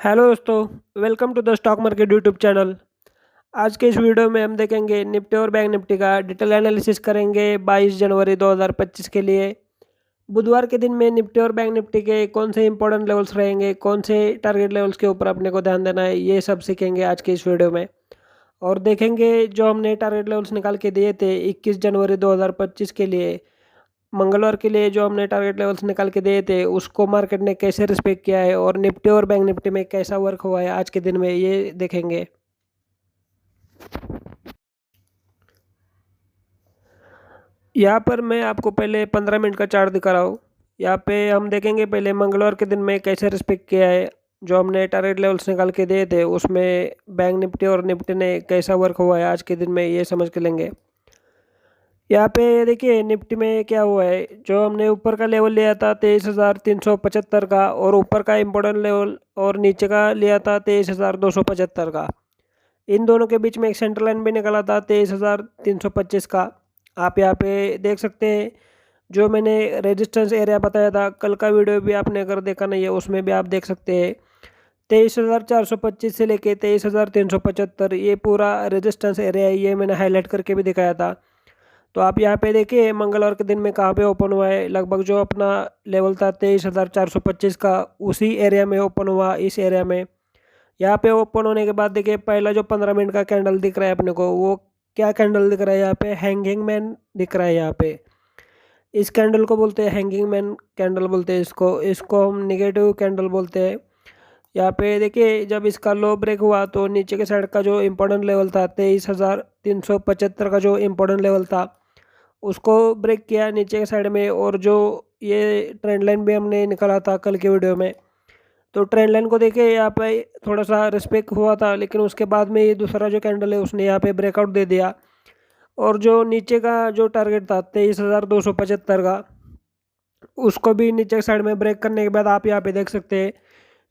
Hello दोस्तों, welcome to the stock market YouTube channel. आज के इस वीडियो में हम देखेंगे निफ्टी और बैंक निफ्टी का डिटेल एनालिसिस करेंगे 22 जनवरी 2025 के लिए। बुधवार के दिन में निफ्टी और बैंक निफ्टी के कौन से इंपॉर्टेंट लेवल्स रहेंगे, कौन से टारगेट लेवल्स के ऊपर अपने को ध्यान देना है, ये सब सीखेंगे आज के इस वीडियो में। और देखेंगे जो हमने टारगेट लेवल्स निकाल के दिए थे 21 जनवरी 2025 के लिए, मंगलवार के लिए जो हमने टारगेट लेवल्स निकाल के दिए थे उसको मार्केट ने कैसे रिस्पेक्ट किया है और निफ्टी और बैंक निफ्टी में कैसा वर्क हुआ है आज के दिन में, ये देखेंगे। यहाँ पर मैं आपको पहले 15 मिनट का चार्ट दिखा रहा हूँ। यहाँ पे हम देखेंगे पहले मंगलवार के दिन में कैसे रिस्पेक्ट किया है। जो हमने टारगेट लेवल्स निकाल के दिए थे उसमें बैंक निफ्टी और निफ्टी ने कैसा वर्क हुआ है आज के दिन में, ये समझ के लेंगे। यहाँ पे देखिए निफ्टी में क्या हुआ है, जो हमने ऊपर का लेवल लिया था 23,375 का, और ऊपर का इम्पोर्टेंट लेवल और नीचे का लिया था 23,275 का। इन दोनों के बीच में एक सेंटर लाइन भी निकला था 23,325 का। आप यहाँ पे देख सकते हैं। जो मैंने रेजिस्टेंस एरिया बताया था, कल का वीडियो भी आपने अगर देखा नहीं है उसमें भी आप देख सकते हैं। 23,425 से लेके 23,375 ये पूरा रेजिस्टेंस एरिया है, ये मैंने हाईलाइट करके भी दिखाया था। तो आप यहाँ पे देखिए मंगलवार के दिन में कहाँ पे ओपन हुआ है, लगभग जो अपना लेवल था 23,425 का उसी एरिया में ओपन हुआ, इस एरिया में। यहाँ पे ओपन होने के बाद देखिए पहला जो 15 मिनट का कैंडल दिख रहा है अपने को, वो क्या कैंडल दिख रहा है, यहाँ पे हैंगिंग मैन दिख रहा है। यहाँ पे इस कैंडल को बोलते हैं हैंगिंग मैन कैंडल बोलते हैं इसको इसको हम निगेटिव कैंडल बोलते हैं। यहाँ पे देखिए जब इसका लो ब्रेक हुआ तो नीचे के साइड का जो इम्पोर्टेंट लेवल था 23,375 का जो इम्पोर्टेंट लेवल था उसको ब्रेक किया नीचे के साइड में। और जो ये ट्रेंड लाइन भी हमने निकाला था कल के वीडियो में, तो ट्रेंड लाइन को देखे यहाँ पे थोड़ा सा रिस्पेक्ट हुआ था, लेकिन उसके बाद में ये दूसरा जो कैंडल है उसने यहाँ पे ब्रेकआउट दे दिया। और जो नीचे का जो टारगेट था 23,275 का, उसको भी नीचे के साइड में ब्रेक करने के बाद आप यहाँ पे देख सकते हैं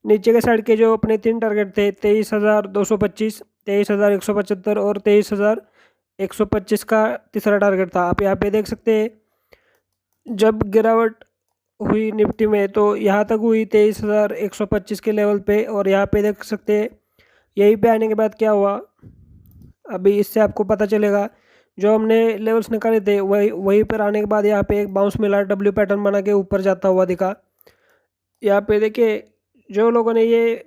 नीचे के साइड के जो अपने तीन टारगेट थे 23,225, 23,175 और 23,125 का तीसरा टारगेट था। आप यहाँ पे देख सकते हैं जब गिरावट हुई निफ्टी में तो यहाँ तक हुई 23,125 के लेवल पे, और यहाँ पे देख सकते हैं यहीं पे आने के बाद क्या हुआ, अभी इससे आपको पता चलेगा। जो हमने लेवल्स निकाले थे वहीं पर आने के बाद यहाँ पे एक बाउंस मिला, डब्ल्यू पैटर्न बना के ऊपर जाता हुआ दिखा। यहाँ पे देखिए जो लोगों ने ये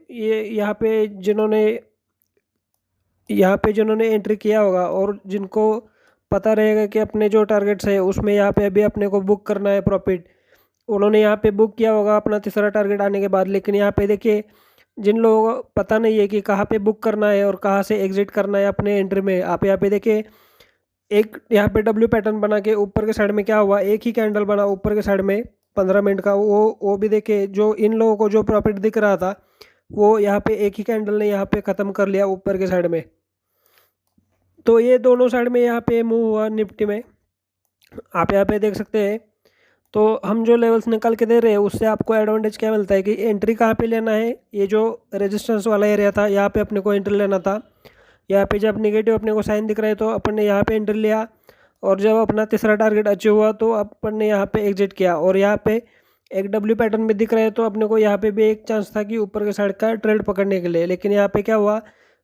यहाँ पे जिन्होंने एंट्री किया होगा और जिनको पता रहेगा कि अपने जो टारगेट्स है उसमें यहाँ पे अभी अपने को बुक करना है प्रॉफिट, उन्होंने यहाँ पे बुक किया होगा अपना तीसरा टारगेट आने के बाद। लेकिन यहाँ पे देखिए जिन लोगों को पता नहीं है कि कहाँ पे बुक करना है और कहाँ से एग्जिट करना है अपने एंट्री में, आप यहाँ पे देखिए एक यहाँ पे डब्ल्यू पैटर्न बना के ऊपर के साइड में क्या हुआ, एक ही कैंडल बना ऊपर के साइड में 15 मिनट का, वो भी देखिए जो इन लोगों को जो प्रॉफिट दिख रहा था वो यहाँ पे एक ही कैंडल ने यहाँ पे ख़त्म कर लिया ऊपर के साइड में। तो ये दोनों साइड में यहाँ पे मूव हुआ निफ्टी में, आप यहाँ पे देख सकते हैं। तो हम जो लेवल्स निकाल के दे रहे हैं उससे आपको एडवांटेज क्या मिलता है कि एंट्री कहाँ पे लेना है, ये जो रेजिस्टेंस वाला एरिया था यहाँ पे अपने को एंट्री लेना था। यहाँ पे जब निगेटिव अपने को साइन दिख रहा है तो अपन ने यहाँ पे एंट्री लिया, और जब अपना तीसरा टारगेट अचीव हुआ तो अपन ने यहाँ पे एग्जिट किया। और यहाँ पे एक डब्ल्यू पैटर्न भी दिख रहा है तो अपने को यहाँ पे भी एक चांस था कि ऊपर के साइड का ट्रेड पकड़ने के लिए। लेकिन यहाँ पे क्या हुआ,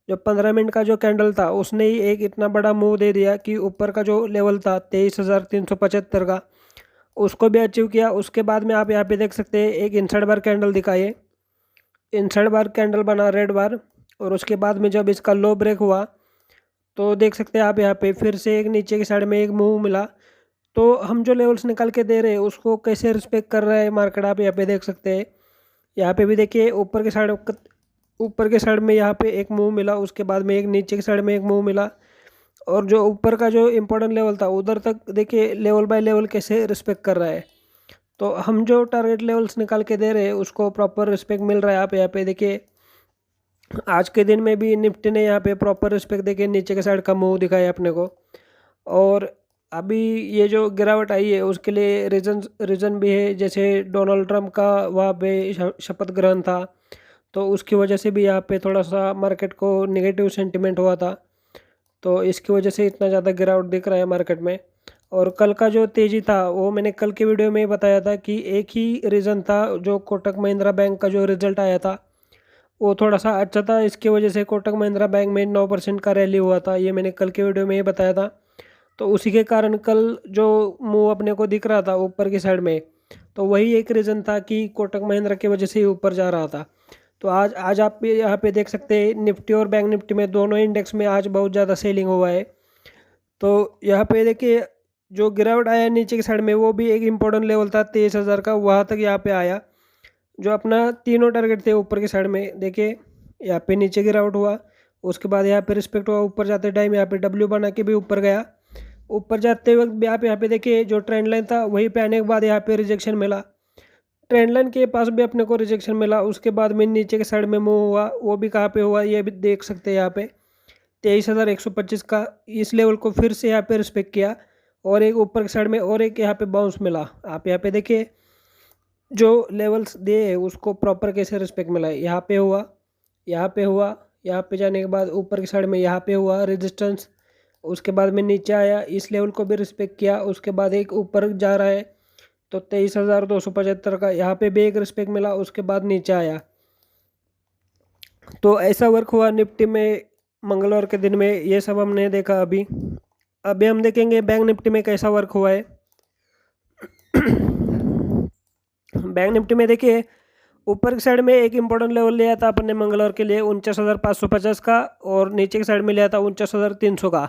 जो 15 मिनट का जो कैंडल था उसने ही एक इतना बड़ा मूव दे दिया कि ऊपर का जो लेवल था 23,375 का उसको भी अचीव किया। उसके बाद में आप यहाँ पे देख सकते हैं एक इनसाइड बार कैंडल दिखाइए, इनसाइड बार कैंडल बना रेड बार, और उसके बाद में जब इसका लो ब्रेक हुआ तो देख सकते हैं आप यहाँ पे फिर से एक नीचे की साइड में एक मूव मिला। तो हम जो लेवल्स निकाल के दे रहे हैं उसको कैसे रिस्पेक्ट कर रहा है मार्केट, आप यहाँ पे देख सकते हैं। यहाँ पे भी देखिए ऊपर के साइड में यहाँ पे एक मूव मिला, उसके बाद में एक नीचे की साइड में एक मूव मिला, और जो ऊपर का जो इम्पोर्टेंट लेवल था उधर तक देखिए लेवल बाय लेवल कैसे रिस्पेक्ट कर रहा है। तो हम जो टारगेट लेवल्स निकाल के दे रहे हैं उसको प्रॉपर रिस्पेक्ट मिल रहा है। आप यहाँ पे देखिए आज के दिन में भी निफ्टी ने यहाँ पे प्रॉपर रिस्पेक्ट देके नीचे के साइड का मूव दिखाया अपने को। और अभी ये जो गिरावट आई है उसके लिए रीज़न भी है, जैसे डोनाल्ड ट्रंप का वहाँ पे शपथ ग्रहण था तो उसकी वजह से भी यहाँ पे थोड़ा सा मार्केट को नेगेटिव सेंटिमेंट हुआ था, तो इसकी वजह से इतना ज़्यादा गिरावट दिख रहा है मार्केट में। और कल का जो तेज़ी था वो मैंने कल के वीडियो में बताया था कि एक ही रीज़न था, जो कोटक महिंद्रा बैंक का जो रिजल्ट आया था वो थोड़ा सा अच्छा था। इसकी वजह से कोटक महिंद्रा बैंक में 9% का रैली हुआ था, ये मैंने कल के वीडियो में ही बताया था। तो उसी के कारण कल जो मूव अपने को दिख रहा था ऊपर की साइड में, तो वही एक रीज़न था कि कोटक महिंद्रा की वजह से ही ऊपर जा रहा था। तो आज आज आप यहाँ पे देख सकते हैं निफ्टी और बैंक निफ्टी में दोनों इंडेक्स में आज बहुत ज़्यादा सेलिंग हुआ है। तो यहाँ पे देखिए जो गिरावट आया नीचे की साइड में वो भी एक इम्पोर्टेंट लेवल था 23,000 का, वहाँ तक यहाँ पे आया। जो अपना तीनों टारगेट थे ऊपर की साइड में, देखिए यहाँ पे नीचे गिरावट हुआ, उसके बाद यहाँ पे रिस्पेक्ट हुआ, ऊपर जाते टाइम यहाँ पे डब्ल्यू बना के भी ऊपर गया। ऊपर जाते वक्त भी आप यहाँ पे देखिए जो ट्रेंड लाइन था वहीं पे आने के बाद यहाँ पे रिजेक्शन मिला, ट्रेंड लाइन के पास भी अपने को रिजेक्शन मिला। उसके बाद में नीचे के साइड में मूव हुआ, वो भी कहाँ पे हुआ ये भी देख सकते हैं यहाँ पे 23,125 का इस लेवल को फिर से यहाँ पे रिस्पेक्ट किया, और एक ऊपर की साइड में और एक यहाँ पे बाउंस मिला। आप यहाँ पे देखिए जो लेवल्स दिए है उसको प्रॉपर कैसे रिस्पेक्ट मिला है, यहाँ पे हुआ, यहाँ पे हुआ, यहाँ पे जाने के बाद ऊपर की साइड में यहाँ पे हुआ रेजिस्टेंस, उसके बाद में नीचे आया, इस लेवल को भी रिस्पेक्ट किया, उसके बाद एक ऊपर जा रहा है तो 23,275 का यहाँ पे भी एक रिस्पेक्ट मिला, उसके बाद नीचे आया। तो ऐसा वर्क हुआ निफ्टी में मंगलवार के दिन में, ये सब हमने देखा। अभी अभी हम देखेंगे बैंक निफ्टी में कैसा वर्क हुआ है। बैंक निफ्टी में देखिए ऊपर की साइड में एक इम्पोर्टेंट लेवल लिया था अपने मंगलवार के लिए 49,550 का, और नीचे की साइड में लिया था 49,300 का।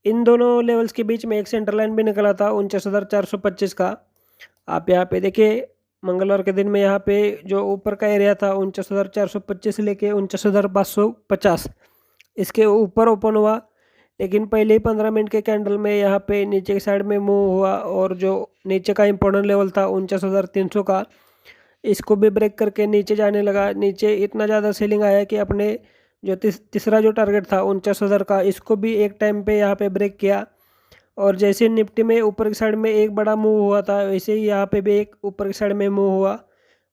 इन दोनों लेवल्स के बीच में एक सेंटर लाइन भी निकला था 49,425 का। आप यहाँ पे देखिए मंगलवार के दिन में यहाँ पे जो ऊपर का एरिया था 49,425 से लेके 49,550, इसके ऊपर ओपन हुआ, लेकिन पहले ही 15 मिनट के कैंडल में यहाँ पे नीचे की साइड में मूव हुआ, और जो नीचे का इम्पोर्टेंट लेवल था 49,300 का, इसको भी ब्रेक करके नीचे जाने लगा। नीचे इतना ज़्यादा सेलिंग आया कि अपने जो तीसरा जो टारगेट था 49,000 का, इसको भी एक टाइम पे यहाँ पे ब्रेक किया। और जैसे निफ्टी में ऊपर की साइड में एक बड़ा मूव हुआ था, वैसे ही यहाँ पे भी एक ऊपर की साइड में मूव हुआ,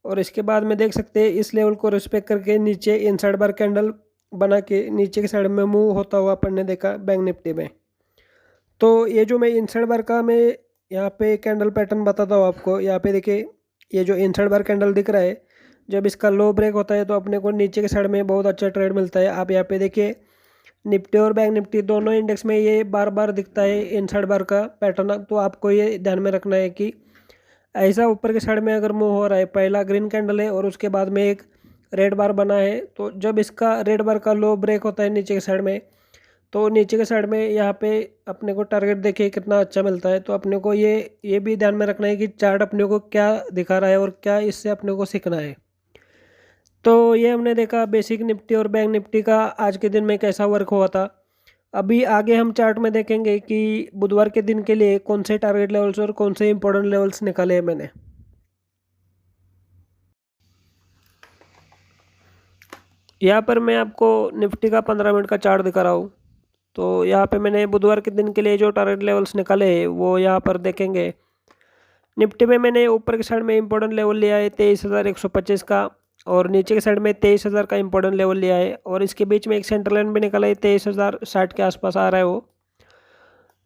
और इसके बाद में देख सकते हैं इस लेवल को रिस्पेक्ट करके नीचे इनसाइड बार कैंडल बना के नीचे की साइड में मूव होता हुआ अपन ने देखा बैंक निफ्टी में। तो ये जो मैं इनसाइड बार का मैं यहाँ पे कैंडल पैटर्न बताता हूँ आपको। यहाँ पे देखिए ये जो इनसाइड बार कैंडल दिख रहा है, जब इसका लो ब्रेक होता है तो अपने को नीचे के साइड में बहुत अच्छा ट्रेड मिलता है। आप यहाँ पे देखिए निफ्टी और बैंक निफ्टी दोनों इंडेक्स में ये बार बार दिखता है इनसाइड बार का पैटर्न। तो आपको ये ध्यान में रखना है कि ऐसा ऊपर के साइड में अगर मूव हो रहा है, पहला ग्रीन कैंडल है और उसके बाद में एक रेड बार बना है, तो जब इसका रेड बार का लो ब्रेक होता है नीचे के साइड में, तो नीचे के साइड में यहाँ पे अपने को टारगेट देखिए कितना अच्छा मिलता है। तो अपने को ये भी ध्यान में रखना है कि चार्ट अपने को क्या दिखा रहा है और क्या इससे अपने को सीखना है। तो ये हमने देखा बेसिक निफ्टी और बैंक निफ्टी का आज के दिन में कैसा वर्क हुआ था। अभी आगे हम चार्ट में देखेंगे कि बुधवार के दिन के लिए कौन से टारगेट लेवल्स और कौन से इंपॉर्टेंट लेवल्स निकाले हैं मैंने। यहाँ पर मैं आपको निफ्टी का 15 मिनट का चार्ट दिखा रहा हूँ। तो यहाँ पे मैंने बुधवार के दिन के लिए जो टारगेट लेवल्स निकाले हैं वो यहाँ पर देखेंगे। निफ्टी में मैंने ऊपर की साइड में इंपॉर्टेंट लेवल लिया है 23,125 का, और नीचे की साइड में 23,000 का इंपॉर्टेंट लेवल लिया है, और इसके बीच में एक सेंट्रल लाइन भी निकला है 23,060 के आसपास आ रहा है वो।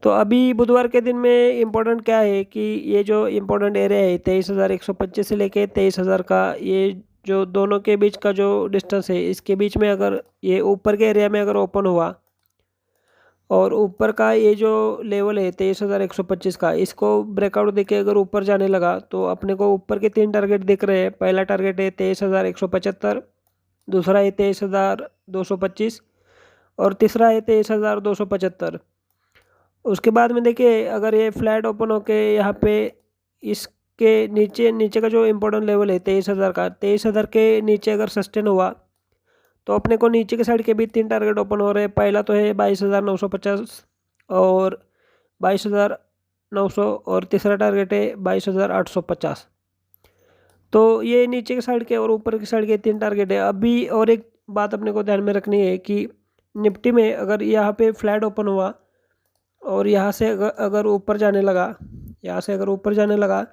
तो अभी बुधवार के दिन में इम्पोर्टेंट क्या है कि ये जो इम्पोर्टेंट एरिया है 23,125 से लेके 23,000 का, ये जो दोनों के बीच का जो डिस्टेंस है, इसके बीच में अगर ये ऊपर के एरिया में अगर ओपन हुआ, और ऊपर का ये जो लेवल है 23,125 का, इसको ब्रेकआउट देके अगर ऊपर जाने लगा, तो अपने को ऊपर के 3 टारगेट दिख रहे हैं। पहला टारगेट है 23,175, दूसरा है 23,225, और तीसरा है 23,275। उसके बाद में देखिए अगर ये फ्लैट ओपन होके यहाँ पे इसके नीचे नीचे का जो इम्पोर्टेंट लेवल है 23,000 का, 23,000 के नीचे अगर सस्टेन हुआ, तो अपने को नीचे के साइड के भी 3 टारगेट ओपन हो रहे हैं। पहला तो है 22,950 और 22,900, और तीसरा टारगेट है 22,850। तो ये नीचे के साइड के और ऊपर की साइड के 3 टारगेट है। अभी और एक बात अपने को ध्यान में रखनी है कि निफ्टी में अगर यहाँ पे फ्लैट ओपन हुआ और यहाँ से अगर ऊपर जाने लगा, यहाँ से अगर ऊपर जाने लगा,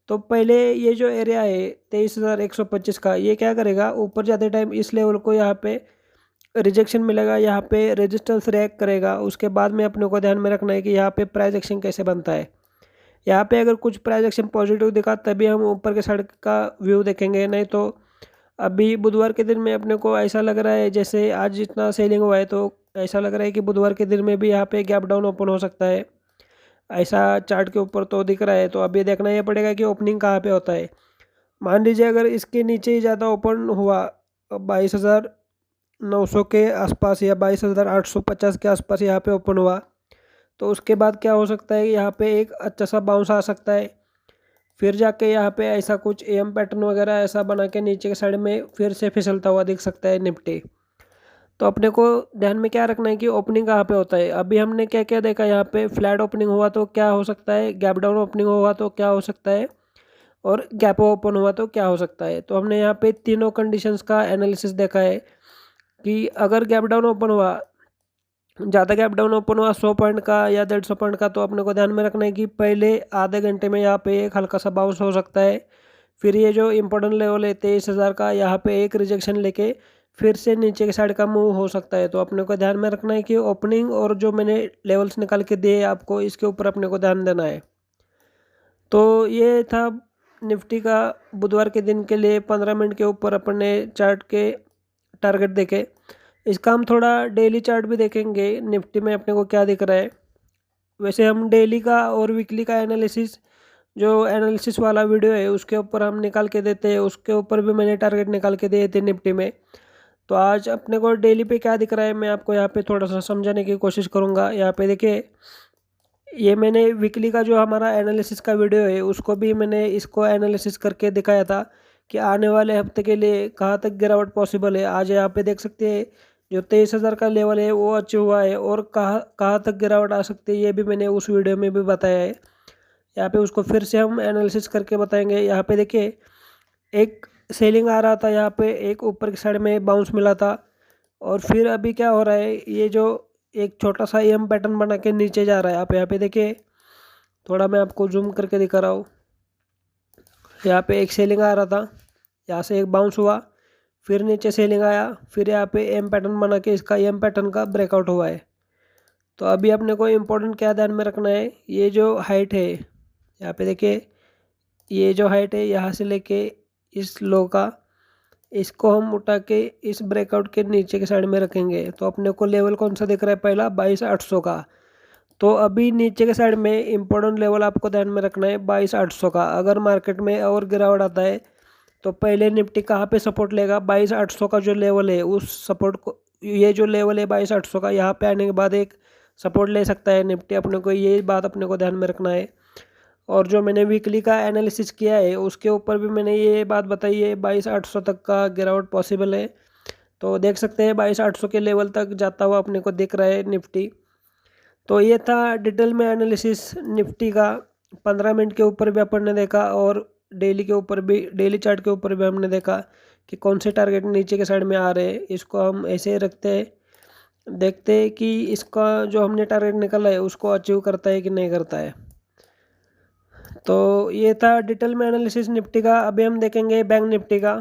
तो पहले ये जो एरिया है 23,125 का, ये क्या करेगा, ऊपर जाते टाइम इस लेवल को यहाँ पे रिजेक्शन मिलेगा, यहाँ पे रेजिस्टेंस रिएक्ट करेगा। उसके बाद में अपने को ध्यान में रखना है कि यहाँ पे प्राइस एक्शन कैसे बनता है। यहाँ पे अगर कुछ प्राइस एक्शन पॉजिटिव दिखा तभी हम ऊपर के साइड का व्यू देखेंगे, नहीं तो अभी बुधवार के दिन में अपने को ऐसा लग रहा है जैसे आज जितना सेलिंग हुआ है, तो ऐसा लग रहा है कि बुधवार के दिन में भी यहाँ पे गैप डाउन ओपन हो सकता है। ऐसा चार्ट के ऊपर तो दिख रहा है। तो अभी देखना ये पड़ेगा कि ओपनिंग कहाँ पे होता है। मान लीजिए अगर इसके नीचे ही ज़्यादा ओपन हुआ 22,900 के आसपास या 22,850 के आसपास यहाँ पे ओपन हुआ, तो उसके बाद क्या हो सकता है, यहाँ पे एक अच्छा सा बाउंस आ सकता है। फिर जाके यहाँ पे ऐसा कुछ एम पैटर्न वगैरह ऐसा बना के नीचे के साइड में फिर से फिसलता हुआ दिख सकता है निफ्टी। तो अपने को ध्यान में क्या रखना है कि ओपनिंग कहाँ पे होता है। अभी हमने क्या क्या देखा, यहाँ पे फ्लैट ओपनिंग हुआ तो क्या हो सकता है, गैप डाउन ओपनिंग हुआ तो क्या हो सकता है, और गैप ओपन हुआ तो क्या हो सकता है। तो हमने यहाँ पे तीनों कंडीशंस का एनालिसिस देखा है कि अगर गैप डाउन ओपन हुआ, ज़्यादा गैप डाउन ओपन हुआ 100 पॉइंट का या 150 पॉइंट का, तो अपने को ध्यान में रखना है कि पहले आधे घंटे में यहाँ पे एक हल्का सा बाउंस हो सकता है। फिर ये जो इम्पोर्टेंट लेवल है 23,000 का, यहाँ पे एक रिजेक्शन लेके फिर से नीचे के साइड का मूव हो सकता है। तो अपने को ध्यान में रखना है कि ओपनिंग और जो मैंने लेवल्स निकाल के दिए आपको, इसके ऊपर अपने को ध्यान देना है। तो ये था निफ्टी का बुधवार के दिन के लिए 15 मिनट के ऊपर अपने चार्ट के टारगेट देखे। इसका हम थोड़ा डेली चार्ट भी देखेंगे निफ्टी में अपने को क्या दिख रहा है। वैसे हम डेली का और वीकली का एनालिसिस, जो एनालिसिस वाला वीडियो है उसके ऊपर हम निकाल के देते हैं, उसके ऊपर भी मैंने टारगेट निकाल के दिए थे निफ्टी में। तो आज अपने को डेली पे क्या दिख रहा है मैं आपको यहाँ पे थोड़ा सा समझाने की कोशिश करूँगा। यहाँ पे देखिए, ये मैंने वीकली का जो हमारा एनालिसिस का वीडियो है उसको भी मैंने इसको एनालिसिस करके दिखाया था कि आने वाले हफ्ते के लिए कहाँ तक गिरावट पॉसिबल है। आज यहाँ पे देख सकते हैं जो 23,000 का लेवल है वो अचीव हुआ है, और कहाँ कहाँ तक गिरावट आ सकती है ये भी मैंने उस वीडियो में भी बताया है। यहाँ पे उसको फिर से हम एनालिसिस करके बताएंगे। यहाँ पे देखिए, एक सेलिंग आ रहा था, यहाँ पे एक ऊपर की साइड में बाउंस मिला था, और फिर अभी क्या हो रहा है, ये जो एक छोटा सा एम पैटर्न बना के नीचे जा रहा है। आप यहाँ पे देखिए, थोड़ा मैं आपको जूम करके दिखा रहा हूँ। यहाँ पे एक सेलिंग आ रहा था, यहाँ से एक बाउंस हुआ, फिर नीचे सेलिंग आया, फिर यहाँ पे एम पैटर्न बना के इसका एम पैटर्न का ब्रेकआउट हुआ है। तो अभी अपने को इम्पोर्टेंट क्या ध्यान में रखना है, ये जो हाइट है यहाँ पे देखिए, ये जो हाइट है यहाँ से लेके इस लो का, इसको हम उठा के इस ब्रेकआउट के नीचे के साइड में रखेंगे। तो अपने को लेवल कौन सा दिख रहा है, पहला 22,800 का। तो अभी नीचे के साइड में इम्पोर्टेंट लेवल आपको ध्यान में रखना है 22,800 का। अगर मार्केट में और गिरावट आता है तो पहले निफ्टी कहाँ पे सपोर्ट लेगा, 22,800 का जो लेवल है उस सपोर्ट को, ये जो लेवल है 22,800 का, यहाँ पे आने के बाद एक सपोर्ट ले सकता है निफ्टी। अपने को ये बात अपने को ध्यान में रखना है। और जो मैंने वीकली का एनालिसिस किया है उसके ऊपर भी मैंने ये बात बताई है, 22,800 तक का गिरावट पॉसिबल है। तो देख सकते हैं 22,800 के लेवल तक जाता हुआ अपने को दिख रहा है निफ्टी। तो ये था डिटेल में एनालिसिस निफ्टी का। 15 मिनट के ऊपर भी अपन ने देखा, और डेली के ऊपर भी, डेली चार्ट के ऊपर भी हमने देखा कि कौन से टारगेट नीचे के साइड में आ रहे हैं। इसको हम ऐसे ही रखते हैं, देखते हैं कि इसका जो हमने टारगेट निकाला है उसको अचीव करता है कि नहीं करता है। तो ये था डिटेल में एनालिसिस निफ्टी का। अभी हम देखेंगे बैंक निफ्टी का।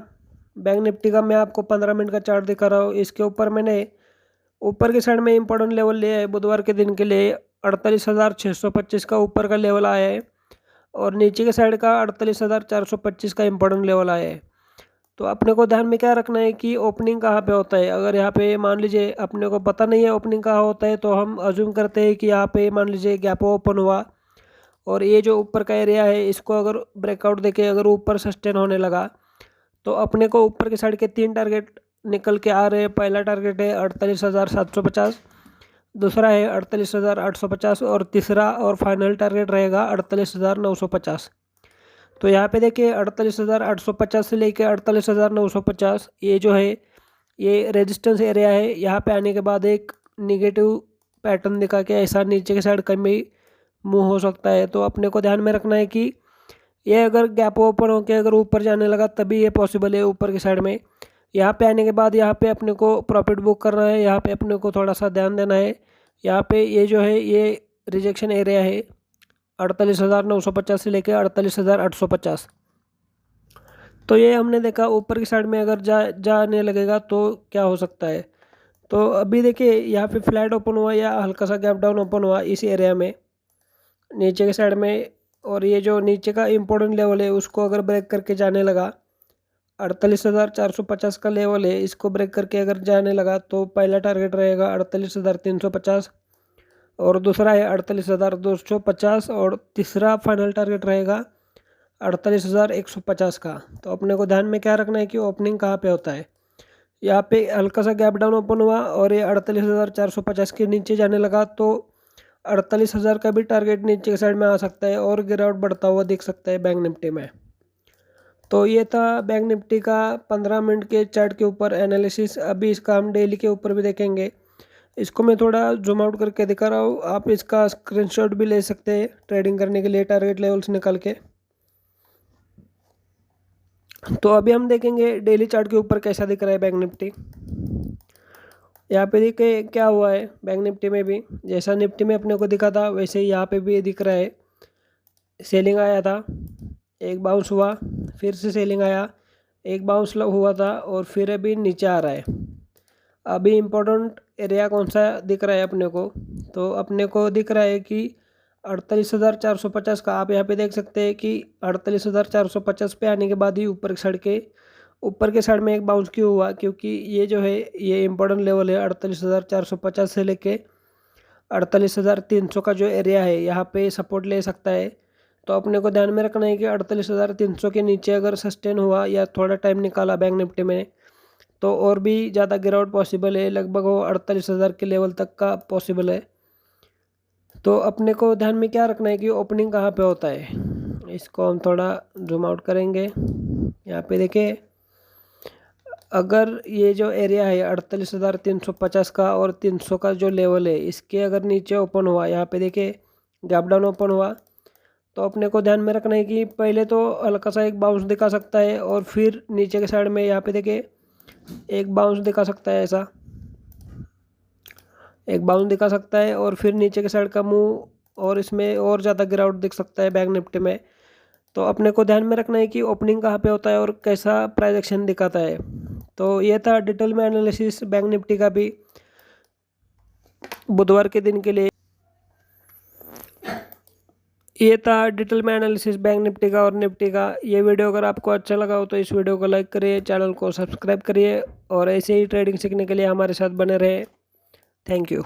बैंक निफ्टी का मैं आपको 15 मिनट का चार्ट दिखा रहा हूँ। इसके ऊपर मैंने ऊपर की साइड में इंपॉर्टेंट लेवल लिया है बुधवार के दिन के लिए, 48,625 का ऊपर का लेवल आया है, और नीचे के साइड का 48,425 का इंपॉर्टेंट लेवल आया है। तो अपने को ध्यान में क्या रखना है कि ओपनिंग कहाँ पे होता है। अगर यहाँ पे मान लीजिए अपने को पता नहीं है ओपनिंग कहाँ होता है, तो हम अज्यूम करते हैं कि यहाँ पे मान लीजिए गैप ओपन हुआ, और ये जो ऊपर का एरिया है इसको अगर ब्रेकआउट देके अगर ऊपर सस्टेन होने लगा, तो अपने को ऊपर के साइड के 3 टारगेट निकल के आ रहे हैं। पहला टारगेट है 48,750, दूसरा है 48,850, और तीसरा और फाइनल टारगेट रहेगा 48,950। तो यहाँ पे देखिए 48,850 से लेके 48,950 ये जो है ये रेजिस्टेंस एरिया है। यहाँ पे आने के बाद एक निगेटिव पैटर्न दिखा के ऐसा नीचे के साइड कहीं मूव हो सकता है। तो अपने को ध्यान में रखना है कि ये अगर गैप ओपन होकर अगर ऊपर जाने लगा तभी ये पॉसिबल है ऊपर की साइड में। यहाँ पे आने के बाद यहाँ पे अपने को प्रॉफिट बुक करना है, यहाँ पे अपने को थोड़ा सा ध्यान देना है। यहाँ पे ये जो है ये रिजेक्शन एरिया है 48,950 से लेकर 48,850। तो ये हमने देखा ऊपर की साइड में अगर जाने लगेगा तो क्या हो सकता है। तो अभी देखिए यहाँ पे फ्लैट ओपन हुआ या हल्का सा गैप डाउन ओपन हुआ इस एरिया में नीचे के साइड में, और ये जो नीचे का इम्पोर्टेंट लेवल है उसको अगर ब्रेक करके जाने लगा 48,450 का लेवल है, इसको ब्रेक करके अगर जाने लगा तो पहला टारगेट रहेगा 48,350 और दूसरा है 48,250 और तीसरा फाइनल टारगेट रहेगा 48,150 का। तो अपने को ध्यान में क्या रखना है कि ओपनिंग कहाँ पे होता है। यहाँ पे हल्का सा गैप डाउन ओपन हुआ और ये 48,450 के नीचे जाने लगा तो 48,000 का भी टारगेट नीचे के साइड में आ सकता है और गिरावट बढ़ता हुआ दिख सकता है बैंक निफ्टी में। तो ये था बैंक निफ्टी का 15 मिनट के चार्ट के ऊपर एनालिसिस। अभी इसका हम डेली के ऊपर भी देखेंगे। इसको मैं थोड़ा जूम आउट करके दिखा रहा हूँ, आप इसका स्क्रीनशॉट भी ले सकते हैं ट्रेडिंग करने के लिए टारगेट लेवल्स निकाल के। तो अभी हम देखेंगे डेली चार्ट के ऊपर कैसा दिख रहा है बैंक निफ्टी। यहाँ पे देखिए क्या हुआ है बैंक निफ्टी में भी, जैसा निफ्टी में अपने को दिखा था वैसे ही यहाँ पे भी दिख रहा है। सेलिंग आया था, एक बाउंस हुआ, फिर से सेलिंग आया, एक बाउंस हुआ था और फिर अभी नीचे आ रहा है। अभी इम्पोर्टेंट एरिया कौन सा दिख रहा है अपने को, तो अपने को दिख रहा है कि 48,450 का। आप यहाँ पे देख सकते हैं कि 48,450 पे आने के बाद ही ऊपर के साइड में एक बाउंस क्यों हुआ, क्योंकि ये जो है ये इम्पोर्टेंट लेवल है 48,450 से लेके 48,300 का जो एरिया है यहाँ पे सपोर्ट ले सकता है। तो अपने को ध्यान में रखना है कि 48,300 के नीचे अगर सस्टेन हुआ या थोड़ा टाइम निकाला बैंक निफ्टी में तो और भी ज़्यादा गिरावट पॉसिबल है, लगभग वो 48,000 के लेवल तक का पॉसिबल है। तो अपने को ध्यान में क्या रखना है कि ओपनिंग कहाँ पे होता है। इसको हम थोड़ा जूम आउट करेंगे। यहाँ पे देखिए अगर ये जो एरिया है 48,350 का और 300 का जो लेवल है इसके अगर नीचे ओपन हुआ, यहाँ पे देखिए गैप डाउन ओपन हुआ, तो अपने को ध्यान में रखना है कि पहले तो हल्का सा एक बाउंस दिखा सकता है और फिर नीचे के साइड में यहाँ पे देखिए एक बाउंस दिखा सकता है, ऐसा एक बाउंस दिखा सकता है और फिर नीचे के साइड का मूव और इसमें और ज़्यादा गिरावट दिख सकता है बैंक निफ्टी में। तो अपने को ध्यान में रखना है कि ओपनिंग कहाँ पे होता है और कैसा प्राइस एक्शन दिखाता है। तो ये था डिटेल में एनालिसिस बैंक निफ्टी का भी बुधवार के दिन के लिए। ये था डिटेल में एनालिसिस बैंक निफ्टी का और निफ्टी का। ये वीडियो अगर आपको अच्छा लगा हो तो इस वीडियो को लाइक करिए, चैनल को सब्सक्राइब करिए और ऐसे ही ट्रेडिंग सीखने के लिए हमारे साथ बने रहे। Thank you.